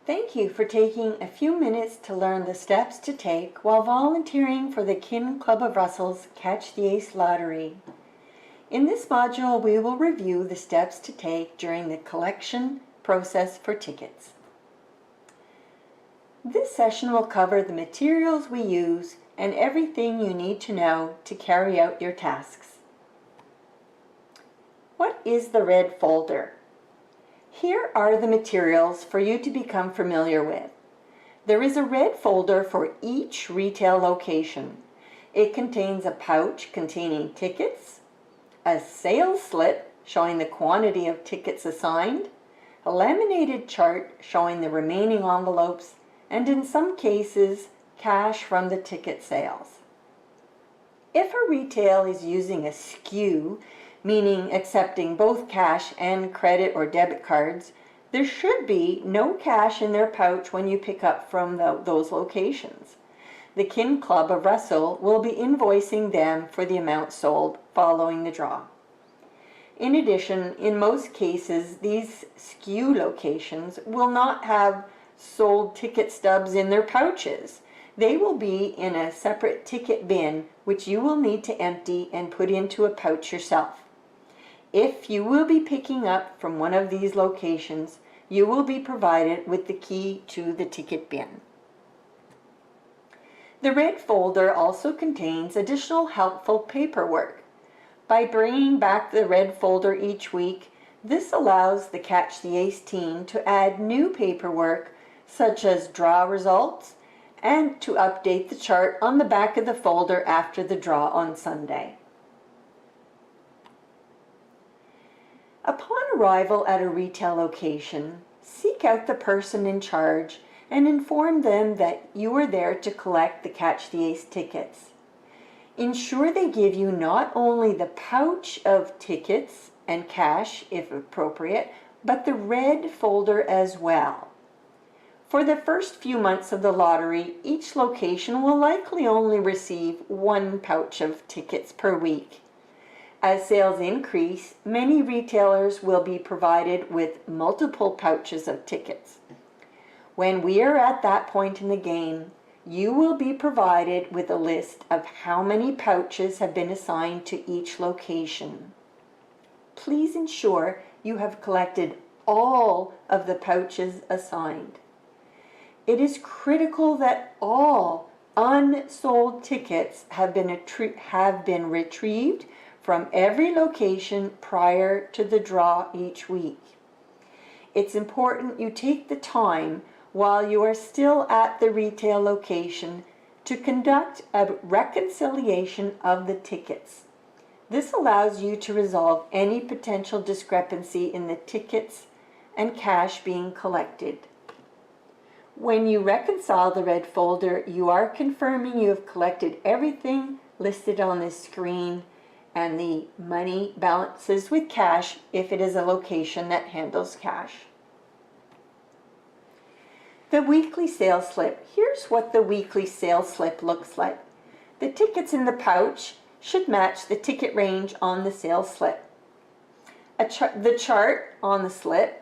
Thank you for taking a few minutes to learn the steps to take while volunteering for the Kin Club of Russell's Catch the Ace Lottery. In this module, we will review the steps to take during the collection process for tickets. This session will cover the materials we use and everything you need to know to carry out your tasks. What is the red folder? Here are the materials for you to become familiar with. There is a red folder for each retail location. It contains a pouch containing tickets, a sales slip showing the quantity of tickets assigned, a laminated chart showing the remaining envelopes, and in some cases, cash from the ticket sales. If a retail is using a SKU, meaning accepting both cash and credit or debit cards, there should be no cash in their pouch when you pick up from those locations. The Kin Club of Russell will be invoicing them for the amount sold following the draw. In addition, in most cases, these SKU locations will not have sold ticket stubs in their pouches. They will be in a separate ticket bin, which you will need to empty and put into a pouch yourself. If you will be picking up from one of these locations, you will be provided with the key to the ticket bin. The red folder also contains additional helpful paperwork. By bringing back the red folder each week, this allows the Catch the Ace team to add new paperwork such as draw results and to update the chart on the back of the folder after the draw on Sunday. Upon arrival at a retail location, seek out the person in charge and inform them that you are there to collect the Catch the Ace tickets. Ensure they give you not only the pouch of tickets and cash, if appropriate, but the red folder as well. For the first few months of the lottery, each location will likely only receive one pouch of tickets per week. As sales increase, many retailers will be provided with multiple pouches of tickets. When we are at that point in the game, you will be provided with a list of how many pouches have been assigned to each location. Please ensure you have collected all of the pouches assigned. It is critical that all unsold tickets have been retrieved from every location prior to the draw each week. It's important you take the time while you are still at the retail location to conduct a reconciliation of the tickets. This allows you to resolve any potential discrepancy in the tickets and cash being collected. When you reconcile the red folder, you are confirming you have collected everything listed on this screen and the money balances with cash if it is a location that handles cash. The weekly sales slip. Here's what the weekly sales slip looks like. The tickets in the pouch should match the ticket range on the sales slip. The chart on the slip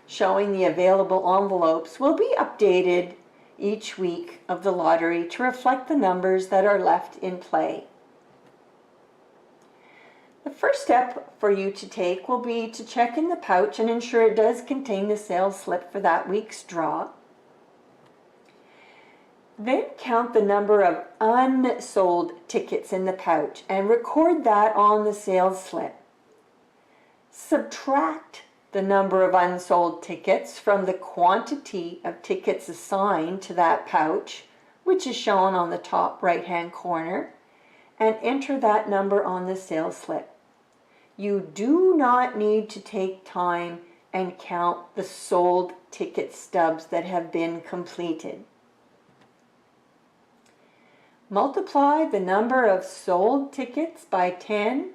showing the available envelopes will be updated each week of the lottery to reflect the numbers that are left in play. The first step for you to take will be to check in the pouch and ensure it does contain the sales slip for that week's draw. Then count the number of unsold tickets in the pouch and record that on the sales slip. Subtract the number of unsold tickets from the quantity of tickets assigned to that pouch, which is shown on the top right-hand corner, and enter that number on the sales slip. You do not need to take time and count the sold ticket stubs that have been completed. Multiply the number of sold tickets by 10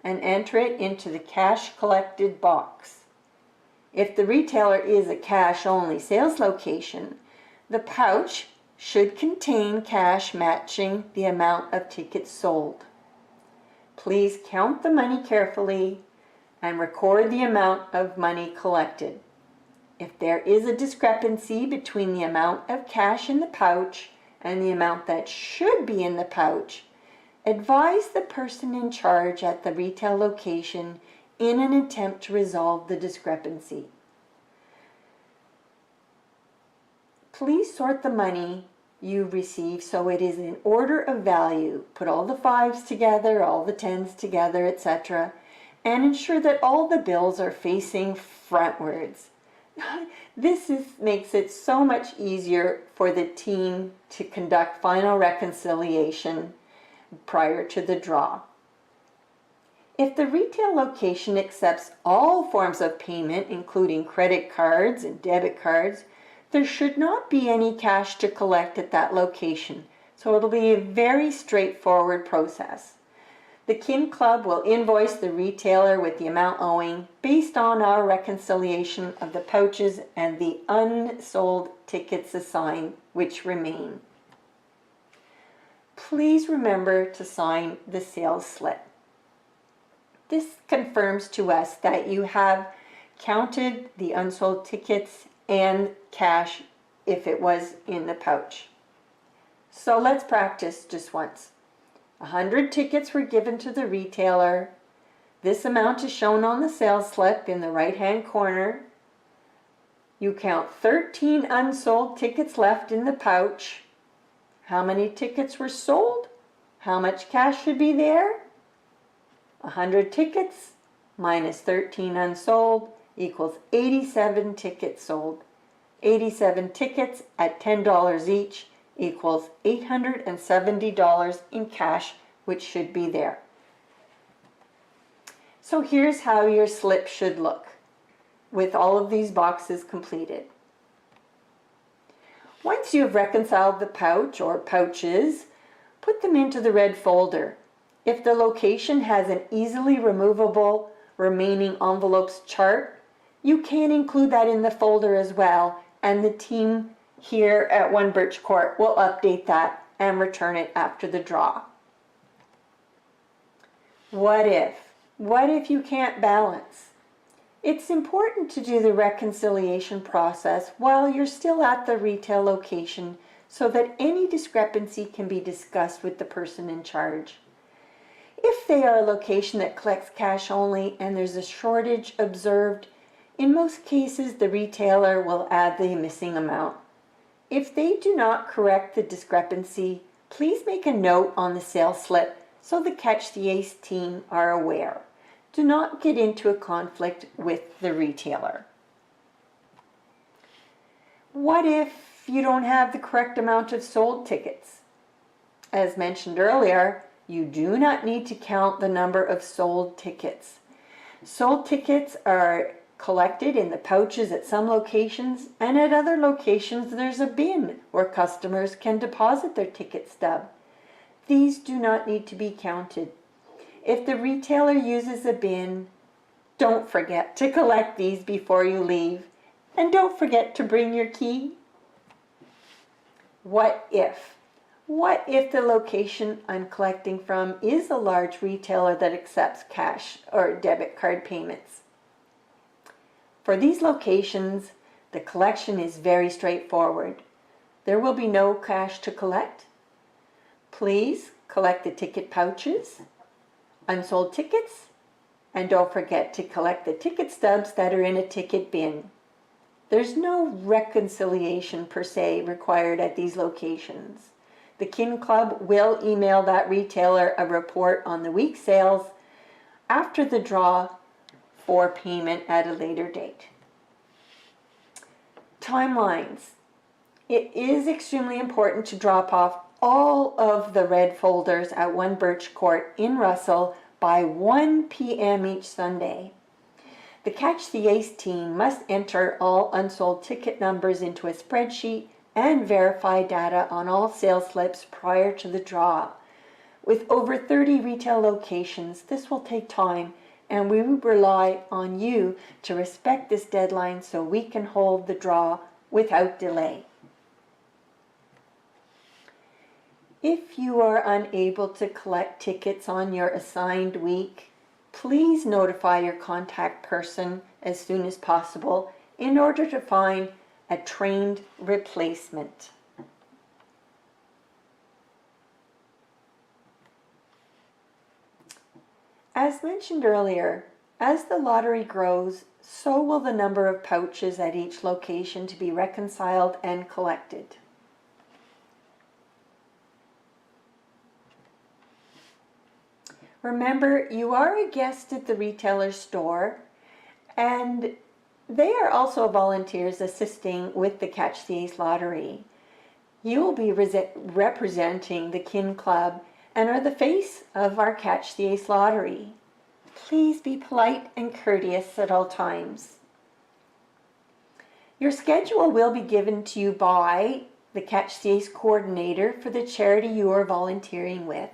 and enter it into the cash collected box. If the retailer is a cash-only sales location, the pouch should contain cash matching the amount of tickets sold. Please count the money carefully and record the amount of money collected. If there is a discrepancy between the amount of cash in the pouch and the amount that should be in the pouch, advise the person in charge at the retail location in an attempt to resolve the discrepancy. Please sort the money you receive so it is in order of value. Put all the 5s together, all the 10s together, etc., and ensure that all the bills are facing frontwards. This makes it so much easier for the team to conduct final reconciliation prior to the draw. If the retail location accepts all forms of payment, including credit cards and debit cards, there should not be any cash to collect at that location, so it'll be a very straightforward process. The Kin Club will invoice the retailer with the amount owing based on our reconciliation of the pouches and the unsold tickets assigned, which remain. Please remember to sign the sales slip. This confirms to us that you have counted the unsold tickets and cash if it was in the pouch. So let's practice just once. 100 tickets were given to the retailer. This amount is shown on the sales slip in the right-hand corner. You count 13 unsold tickets left in the pouch. How many tickets were sold? How much cash should be there? 100 tickets minus 13 unsold equals 87 tickets sold. 87 tickets at $10 each equals $870 in cash, which should be there. So here's how your slip should look with all of these boxes completed. Once you've reconciled the pouch or pouches, put them into the red folder. If the location has an easily removable remaining envelopes chart, you can include that in the folder as well, and the team here at One Birch Court will update that and return it after the draw. What if? What if you can't balance? It's important to do the reconciliation process while you're still at the retail location so that any discrepancy can be discussed with the person in charge. If they are a location that collects cash only and there's a shortage observed, in most cases the retailer will add the missing amount. If they do not correct the discrepancy, please make a note on the sales slip so the Catch the Ace team are aware. Do not get into a conflict with the retailer. What if you don't have the correct amount of sold tickets? As mentioned earlier, you do not need to count the number of sold tickets. Sold tickets are collected in the pouches at some locations, and at other locations there's a bin where customers can deposit their ticket stub. These do not need to be counted. If the retailer uses a bin, don't forget to collect these before you leave, and don't forget to bring your key. What if? What if the location I'm collecting from is a large retailer that accepts cash or debit card payments? For these locations, the collection is very straightforward. There will be no cash to collect. Please collect the ticket pouches, unsold tickets, and don't forget to collect the ticket stubs that are in a ticket bin. There's no reconciliation per se required at these locations. The Kin Club will email that retailer a report on the week's sales after the draw for payment at a later date. Timelines. It is extremely important to drop off all of the red folders at One Birch Court in Russell by 1 p.m. each Sunday. The Catch the Ace team must enter all unsold ticket numbers into a spreadsheet and verify data on all sales slips prior to the draw. With over 30 retail locations, this will take time, and we rely on you to respect this deadline so we can hold the draw without delay. If you are unable to collect tickets on your assigned week, please notify your contact person as soon as possible in order to find a trained replacement. As mentioned earlier, as the lottery grows, so will the number of pouches at each location to be reconciled and collected. Remember, you are a guest at the retailer's store, and they are also volunteers assisting with the Catch the Ace lottery. You will be representing the Kin Club and are the face of our Catch the Ace lottery. Please be polite and courteous at all times. Your schedule will be given to you by the Catch the Ace coordinator for the charity you are volunteering with.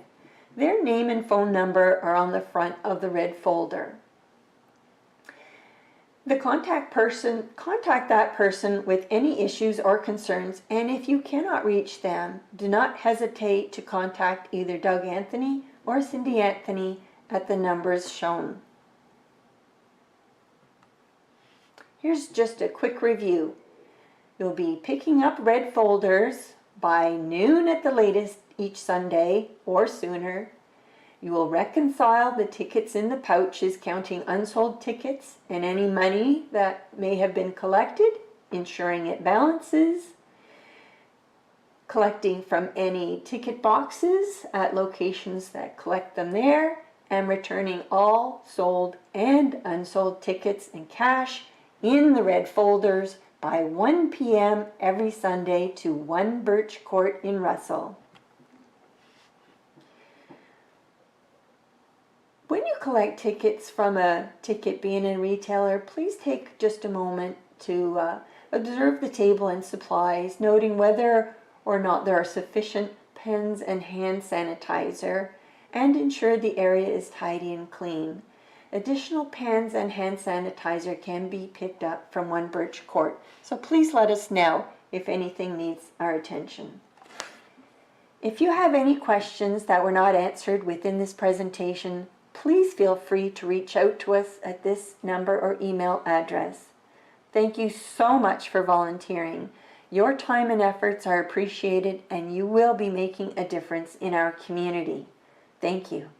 Their name and phone number are on the front of the red folder. Contact that person with any issues or concerns, and if you cannot reach them, do not hesitate to contact either Doug Anthony or Cindy Anthony at the numbers shown. Here's just a quick review. You'll be picking up red folders by noon at the latest each Sunday or sooner. You will reconcile the tickets in the pouches, counting unsold tickets and any money that may have been collected, ensuring it balances, collecting from any ticket boxes at locations that collect them there, and returning all sold and unsold tickets and cash in the red folders by 1 p.m. every Sunday to 1 Birch Court in Russell. When you collect tickets from a ticket B&N retailer, please take just a moment to observe the table and supplies, noting whether or not there are sufficient pens and hand sanitizer, and ensure the area is tidy and clean. Additional pens and hand sanitizer can be picked up from 1 Birch Court, so please let us know if anything needs our attention. If you have any questions that were not answered within this presentation, please feel free to reach out to us at this number or email address. Thank you so much for volunteering. Your time and efforts are appreciated, and you will be making a difference in our community. Thank you.